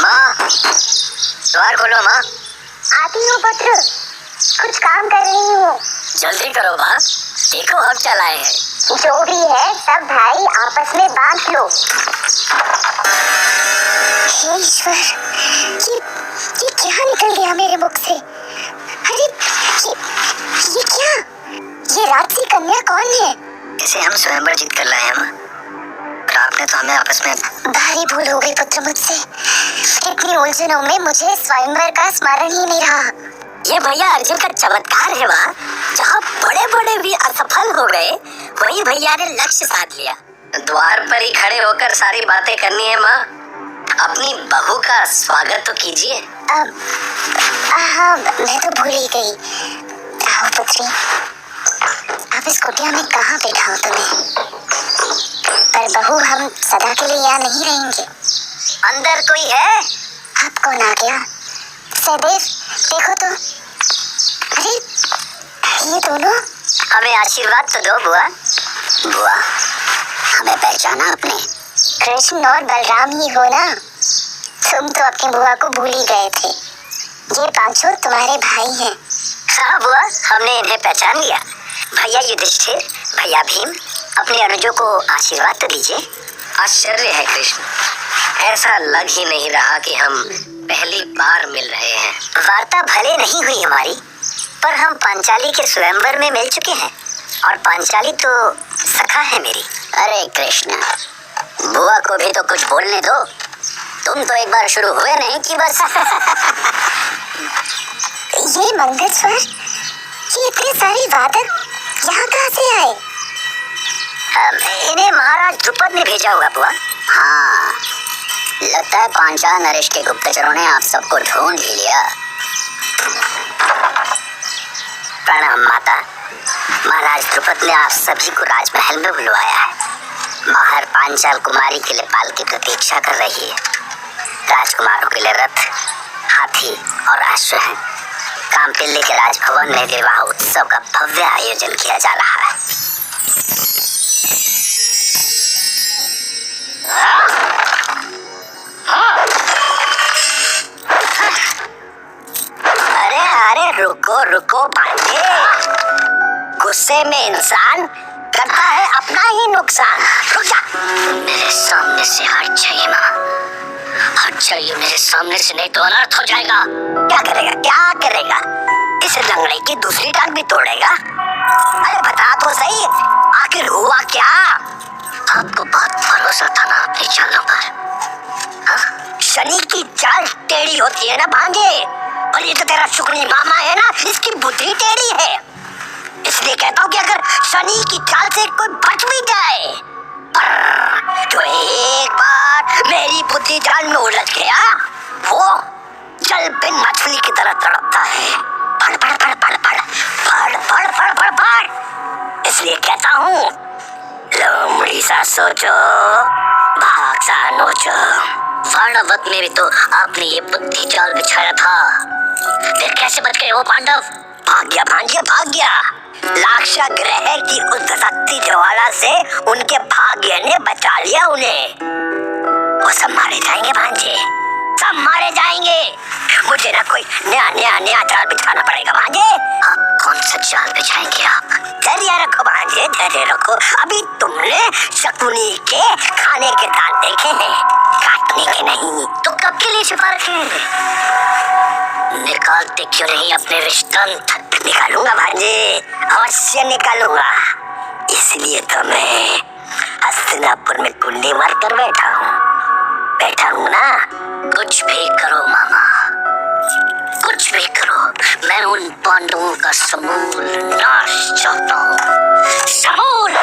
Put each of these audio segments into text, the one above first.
माँ, द्वार खोलो माँ। आती हूँ पुत्र, कुछ काम कर रही हूँ। जल्दी करो माँ, देखो हम चलाए हैं। जो भी है सब भाई आपस में बांट लो। हे ईश्वर, ये क्या निकल गया मेरे मुख से? अरे ये क्या? ये रात्रि कन्या कौन है? इसे हम स्वयंवर जीत कर लाए हैं माँ, और आपने तो हमें आपस में। भारी भूल हो गई पुत्र मुझसे। इतनी उलझनों में मुझे स्वयंवर का स्मरण ही नहीं रहा। ये भैया अर्जुन का चमत्कार है माँ। जहाँ बड़े बड़े भी असफल हो गए, वही भैया ने लक्ष्य साध लिया। द्वार पर ही खड़े होकर सारी बातें करनी है माँ। अपनी बहू का स्वागत तो कीजिए। हाँ, मैं तो भूल ही गई। आओ पुत्री, अब इस कुटिया में कहाँ बैठाऊं तुम्हें? पर बहू, हम सदा के लिए यहाँ नहीं रहेंगे। अंदर कोई है? अब कौन आ गया? सहदेव, देखो तो। अरे ये दोनों। हमें आशीर्वाद तो दो बुआ। बुआ, हमें पहचाना आपने? कृष्ण और बलराम ही हो ना? तुम तो अपनी बुआ को भूल ही गए थे। ये पांचों तुम्हारे भाई हैं। हाँ बुआ, हमने इन्हें पहचान लिया। भैया युधिष्ठिर, भैया भीम, अपने अनुजों को आशीर्वाद तो दीजिए। आश्चर्य है कृष्ण, ऐसा लग ही नहीं रहा कि हम पहली बार मिल रहे हैं। वार्ता भले नहीं हुई हमारी, पर हम पांचाली के स्वयंवर में मिल चुके हैं, और पांचाली तो सखा है मेरी। अरे कृष्ण, बुआ को भी तो कुछ बोलने दो। तुम तो एक बार शुरू हुए नहीं कि बस। ये मंगलस्वर, ये इतने सारे वादक यहाँ कहाँ से आए? इन्हें महाराज द्रुपद ने भेजा हुआ बुआ। हाँ, लगता है पांचाल नरेश के गुप्तचरों ने आप सबको ढूंढ ही लिया। प्रणाम माता। महाराज द्रुपद ने आप सभी को राजमहल में बुलवाया है। बाहर पांचाल कुमारी के लिए पालकी प्रतीक्षा कर रही है। राजकुमारों के लिए रथ, हाथी और अश्व हैं। कामपिल्ली के राजभवन में विवाह उत्सव का भव्य आयोजन किया जा रहा है। अरे अरे रुको रुको भांजे, गुस्से में इंसान करता है अपना ही नुकसान। रुक जा, मेरे सामने से हट जाइए माँ, हट जाइए मेरे सामने से, नहीं तो अनर्थ हो जाएगा। क्या करेगा, क्या करेगा? इस लंगड़े की दूसरी टांग भी तोड़ेगा? अरे बता तो सही, आखिर हुआ क्या? आपको बहुत भरोसा था ना अपनी चालों पर। शनि की चाल टेढ़ी होती है ना भांजे, और ये तो तेरा शुक्री मामा है ना, इसकी बुद्धि टेढ़ी है। इसलिए कहता हूँ कि अगर शनि की चाल से कोई बच भी जाए, पर जो एक बार मेरी बुद्धि जाल में उलझ गया, वो जल बिन मछली की तरह तड़पता है। पढ़ पढ़ पढ़ पढ़ पढ़ पढ़ पढ़ पढ़ पढ़ पढ़। इसलिए कहता हूँ, लोमड़ी सा सोचो, भाग सा नोचो। वर्णवत में भी तो आपने ये बुद्धि जाल बिछाया था, फिर कैसे बच गए वो पांडव? भाग गया भांजे, भाग गया। लाक्षागृह की उत्तशक्ति ज्वाला से उनके भाग्य ने बचा लिया उन्हें। वो सब मारे जाएंगे भांजे, सब मारे जाएंगे। मुझे ना कोई नया जाल बिछाना पड़ेगा भांजे। आप कौन सा जाल बिछाएंगे? आप धैर्य रखो भांजे, धैर्य रखो। अभी तुमने शकुनी के खाने के दांत देखे हैं, काटने के नहीं। तो कब के लिए छिपा रखे? निकालते क्यों नहीं अपने रिश्तंत? निकालूंगा भांजे, अवश्य निकालूंगा। इसलिए तो मैं हस्तिनापुर में कुंडी मार कर बैठा हूँ ना। कुछ भी करो मामा, कुछ भी करो, मैं उन पांडवों का समूल नाश चाहता हूँ, समूल।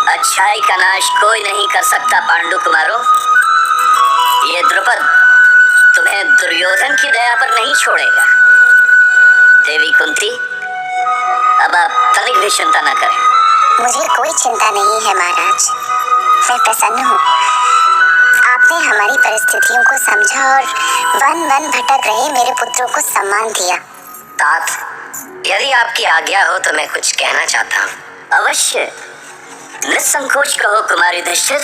अच्छाई का नाश कोई नहीं कर सकता पांडु कुमारों। ये द्रुपद तुम्हें दुर्योधन की दया पर नहीं छोड़ेगा। देवी कुंती, अब आप तनिक भी चिंता न करें। मुझे कोई चिंता नहीं है महाराज, मैं प्रसन्न हूँ। आपने हमारी परिस्थितियों को समझा और वन वन भटक रहे मेरे पुत्रों को सम्मान दिया। तात, यदि आपकी आज्ञा हो तो मैं कुछ कहना चाहता हूँ। अवश्य, निसंकोच कहो कुमारी युधिष्ठिर,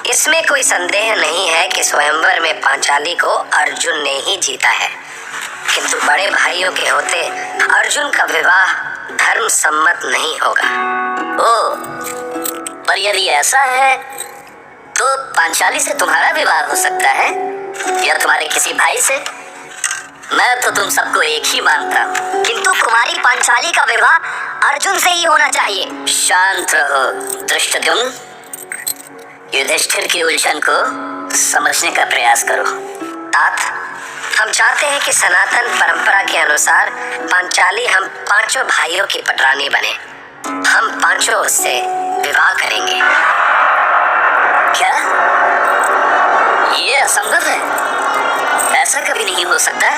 इसमें कोई संदेह नहीं है कि स्वयंवर में पांचाली को अर्जुन ने ही जीता है, किंतु बड़े भाइयों के होते अर्जुन का विवाह धर्म सम्मत नहीं होगा। ओ, पर यदि ऐसा है तो पांचाली से तुम्हारा विवाह हो सकता है या तुम्हारे किसी भाई से। मैं तो तुम सबको एक ही मानता हूँ, किंतु कुमारी पांचाली का विवाह अर्जुन से ही होना चाहिए। शांत रहो धृष्टद्युम्न, युधिष्ठिर की उलझन को समझने का प्रयास करो। तात, हम चाहते हैं कि सनातन परंपरा के अनुसार पांचाली हम पांचों भाइयों की पटरानी बने। हम पांचों उससे विवाह करेंगे। क्या ये असंभव है? ऐसा कभी नहीं हो सकता।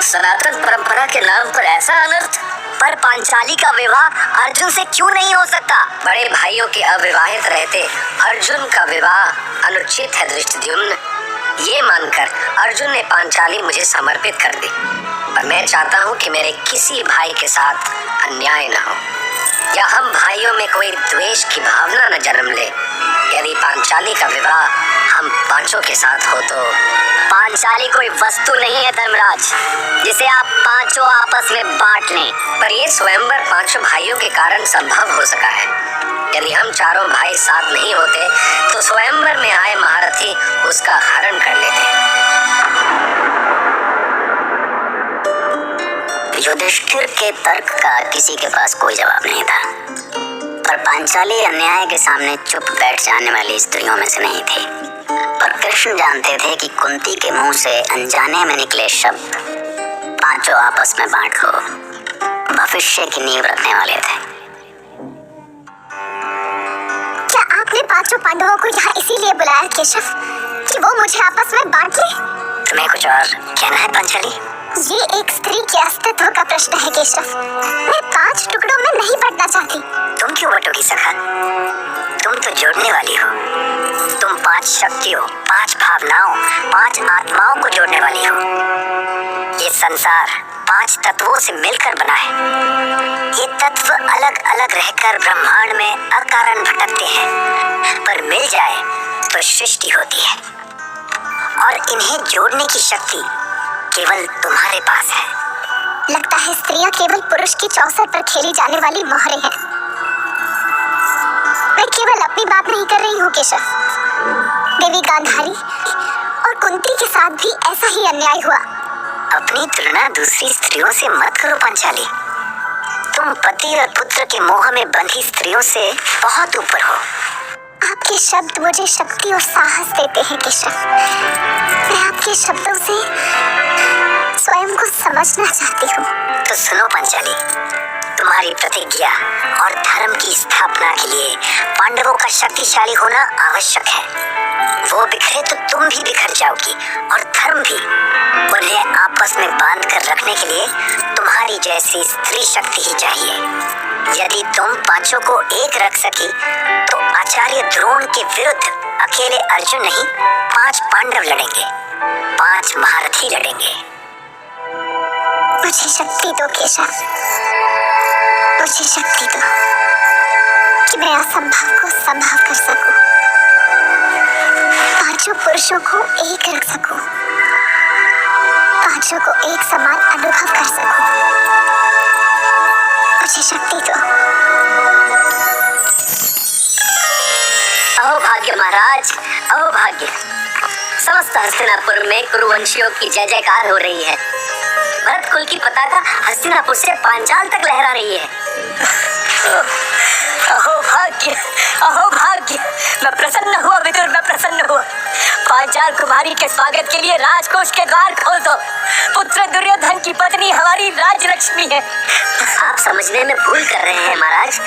सनातन परंपरा के नाम पर ऐसा अनर्थ। पर पांचाली का विवाह अर्जुन से क्यों नहीं हो सकता? बड़े भाइयों के अविवाहित रहते अर्जुन का विवाह अनुचित है धृष्टद्युम्न। ये मानकर अर्जुन ने पांचाली मुझे समर्पित कर दी, पर मैं चाहता हूँ कि मेरे किसी भाई के साथ अन्याय न हो या हम भाइयों में कोई द्वेष की भावना न जन्म ले। यदि पांचाली का विवाह हम पांचों के साथ हो तो। पांचाली कोई वस्तु नहीं है धर्मराज, जिसे आप पांचों आपस में बांट लें। पर ये स्वयंवर पांचों भाइयों के कारण संभव हो सका है। यदि हम चारों भाई साथ नहीं होते तो स्वयंवर में आए महारथी उसका हरण कर लेते। युधिष्ठिर के तर्क का किसी के पास कोई जवाब नहीं था, पर पांचाली अन्याय के सामने चुप बैठ जाने वाली स्त्रियों में से नहीं थी। पर कृष्ण जानते थे कि कुंती के मुंह से अनजाने में निकले शब्द पांचों आपस में बांट लो भविष्य की नींव रखने वाले थे। क्या आपने पांचों पांडवों को यहाँ इसीलिए बुलाया केशव कि वो मुझे आपस में बांट ले? तुम्हें कुछ और कहना है पांचाली? ये एक स्त्री के अस्तित्व का प्रश्न है केशव। मैं 5 टुकड़ों में नहीं बंटना चाहती। तुम क्यों बटोगी सखा? तुम तो जोड़ने वाली हो। तुम 5 शक्तियों, 5 भावनाओं, 5 आत्माओं को जोड़ने वाली हो। ये संसार 5 तत्वों से मिलकर बना है। ये तत्व अलग अलग रहकर ब्रह्मांड में अकारण भटकते हैं, पर मिल जाए तो सृष्टि होती है। और इन्हें जोड़ने की शक्ति केवल तुम्हारे पास है। लगता है स्त्रियां केवल पुरुष की चौसर पर खेली जाने वाली मोहरें हैं। मैं केवल अपनी बात नहीं कर रही हूँ केशव। देवी गांधारी और कुंती के साथ भी ऐसा ही अन्याय हुआ। अपनी तुलना दूसरी स्त्रियों से मत करो पांचाली। तुम पति और पुत्र के मोह में बंधी स्त्रियों से बहुत ऊपर हो। आपके शब्द मुझे शक्ति और साहस देते हैं केशव। मैं आपके शब्दों से स्वयं को समझना चाहती हूँ। तो सुनो पांचाली, तुम्हारी प्रतिज्ञा और धर्म की स्थापना के लिए पांडवों का शक्तिशाली होना आवश्यक है। वो बिखरे तो तुम भी बिखर जाओगी और धर्म भी। उन्हें आपस में बांध कर रखने के लिए तुम्हारी जैसी स्त्री शक्ति ही चाहिए। यदि तुम पांचों को एक रख सकी तो आचार्य द्रोण के विरुद्ध अकेले अर्जुन नहीं 5 पांडव लड़ेंगे, 5 महारथी लड़ेंगे। मुझे शक्ति दो केशव, मुझे शक्ति दो कि मैं असंभव को संभव कर सकूं, पांचों पुरुषों को एक रख सकूं, पांचों को एक समान अनुभव कर सकूं। मुझे शक्ति दो। अहो भाग्य महाराज, अहो भाग्य। समस्त हस्तिनापुर में कुरुवंशियों की जय जयकार हो रही है। भरत कुल की पताका हस्तिनापुर से पांचाल तक लहरा रही है। अहो भाग्य, अहो भाग्य। मैं प्रसन्न हुआ विदुर, मैं प्रसन्न हुआ। पांचाल कुमारी के स्वागत के लिए राजकोष के द्वार खोल दो। पुत्र दुर्योधन की पत्नी हमारी राजलक्ष्मी है। आप समझने में भूल कर रहे हैं महाराज।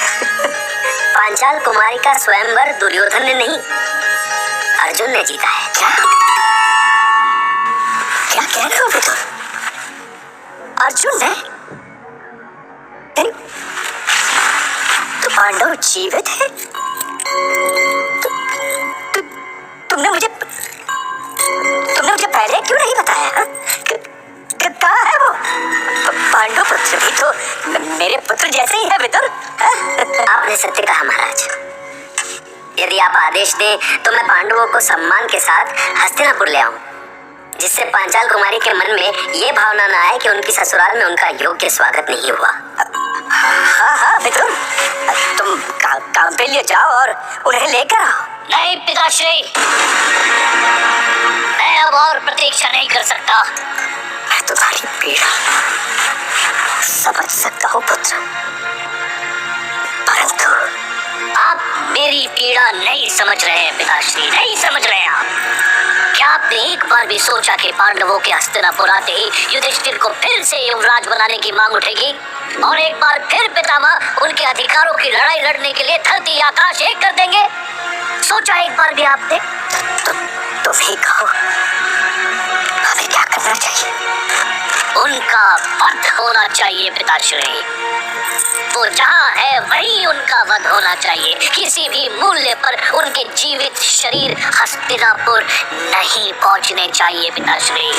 पांचाल कुमारी का स्वयंवर दुर्योधन ने नहीं, अर्जुन ने जीता है। क्या क्या कह रहे हो विदुर? अर्जुन ने? तो पांडव जीवित है? तुमने मुझे पहले क्यों नहीं बताया? कहाँ है वो? पांडव पुत्र भी तो मेरे पुत्र पुत्र जैसे ही है विदुर। आपने सत्य कहा महाराज। यदि आप आदेश दें तो मैं पांडवों को सम्मान के साथ हस्तिनापुर ले आऊं, जिससे पांचाल कुमारी के मन में ये भावना न आए कि उनकी ससुराल में उनका योग्य स्वागत नहीं हुआ। हाँ विदुर, तुम काम पे लिए जाओ और उन्हें लेकर आओ। नहीं पिताश्री, मैं अब और प्रतीक्षा नहीं कर सकता। मैं तुम्हारी पीड़ा समझ सकता हूँ पुत्र, परंतु आप मेरी पीड़ा नहीं समझ रहे हैं पिताश्री, नहीं समझ रहे हैं आप। क्या आपने एक बार भी सोचा कि पांडवों के हस्तिनापुर आते ही युधिष्ठिर को फिर से युवराज बनाने की मांग उठेगी और एक बार फिर पितामह उनके अधिकारों की लड़ाई लड़ने के लिए धरती आकाश एक कर देंगे? सोचा एक बार भी आपने? तुम ही कहो, हमें क्या करना चाहिए? उनका वध होना चाहिए पिताश्री। वो जहाँ है वहीं उनका वध होना चाहिए। किसी भी मूल्य पर उनके जीवित शरीर हस्तिनापुर नहीं पहुँचने चाहिए पिताश्री।